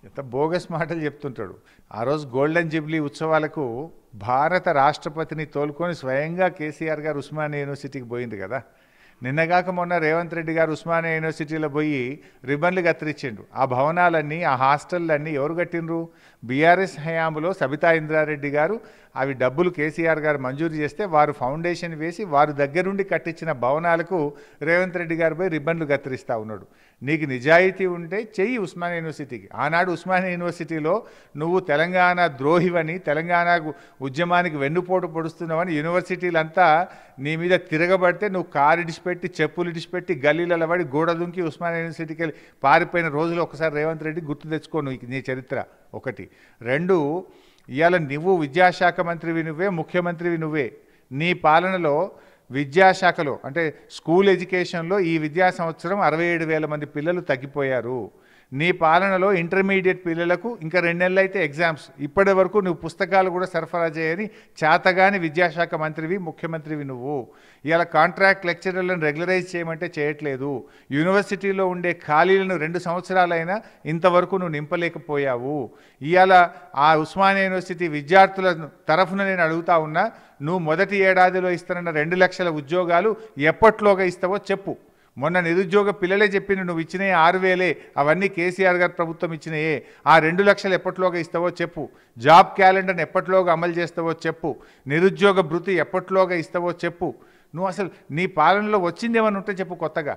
ఎంత బోగస్ మాటలు చెప్తుంటాడు. ఆ రోజు గోల్డెన్ జూబ్లీ ఉత్సవాలకు భారత రాష్ట్రపతిని తోలుకొని స్వయంగా కేసీఆర్ గారు ఉస్మానియా యూనివర్సిటీకి పోయింది కదా. నిన్నగాక మొన్న రేవంత్ రెడ్డి గారు ఉస్మానియా యూనివర్సిటీలో పోయి రిబ్బన్లు కత్తిరించిండు. ఆ భవనాలన్నీ, ఆ హాస్టళ్ళన్నీ ఎవరు కట్టిండ్రు? బీఆర్ఎస్ హయాంలో సబితా ఇంద్రారెడ్డి గారు అవి డబ్బులు కేసీఆర్ గారు మంజూరు చేస్తే వారు ఫౌండేషన్ వేసి వారు దగ్గరుండి కట్టించిన భవనాలకు రేవంత్ రెడ్డి గారు పోయి రిబ్బన్లు కత్తిరిస్తూ ఉన్నాడు. నీకు నిజాయితీ ఉంటే చెయ్యి ఉస్మానియా యూనివర్సిటీకి. ఆనాడు ఉస్మానియా యూనివర్సిటీలో నువ్వు తెలంగాణ ద్రోహివని, తెలంగాణ ఉద్యమానికి వెన్నుపోటు పొడుస్తున్నావని యూనివర్సిటీలంతా నీ మీద తిరగబడితే నువ్వు కారు ఇడిచిపెట్టి, చెప్పులు ఇడిచిపెట్టి, గల్లీలలో పడి గోడ దుంకి ఉస్మానియా యూనివర్సిటీకి వెళ్ళి పారిపోయిన రోజులు ఒకసారి రేవంత్ రెడ్డి గుర్తు తెచ్చుకో నీ చరిత్ర. ఒకటి. రెండు, ఇవాళ నువ్వు విద్యాశాఖ మంత్రివి నువ్వే, ముఖ్యమంత్రివి నువ్వే. నీ పాలనలో విద్యాశాఖలో అంటే స్కూల్ ఎడ్యుకేషన్లో ఈ విద్యా సంవత్సరం 67,000 మంది పిల్లలు తగ్గిపోయారు. నీ పాలనలో ఇంటర్మీడియట్ పిల్లలకు ఇంకా 2 నెలలు అయితే ఎగ్జామ్స్. ఇప్పటి వరకు నువ్వు పుస్తకాలు కూడా సరఫరా చేయని చేతగాని విద్యాశాఖ మంత్రివి, ముఖ్యమంత్రివి నువ్వు. ఇవాళ కాంట్రాక్ట్ లెక్చరర్లను రెగ్యులరైజ్ చేయమంటే చేయట్లేదు. యూనివర్సిటీలో ఉండే ఖాళీలను 2 సంవత్సరాలైనా ఇంతవరకు నువ్వు నింపలేకపోయావు. ఇవాళ ఆ ఉస్మానియా యూనివర్సిటీ విద్యార్థుల తరఫున నేను అడుగుతా ఉన్నా, నువ్వు మొదటి ఏడాదిలో ఇస్తానన్న 2 లక్షల ఉద్యోగాలు ఎప్పట్లోగా ఇస్తావో చెప్పు. మొన్న నిరుద్యోగ పిల్లలే చెప్పిండు నువ్వు ఇచ్చినవి 6,000, అవన్నీ కేసీఆర్ గారు ప్రభుత్వం ఇచ్చినాయే. ఆ 2 లక్షలు ఎప్పట్లోగా ఇస్తావో చెప్పు. జాబ్ క్యాలెండర్ని ఎప్పట్లోగా అమలు చేస్తావో చెప్పు. నిరుద్యోగ భృతి ఎప్పట్లోగా ఇస్తావో చెప్పు. నువ్వు అసలు నీ పాలనలో వచ్చింది ఏమన్నా ఉంటే చెప్పు కొత్తగా.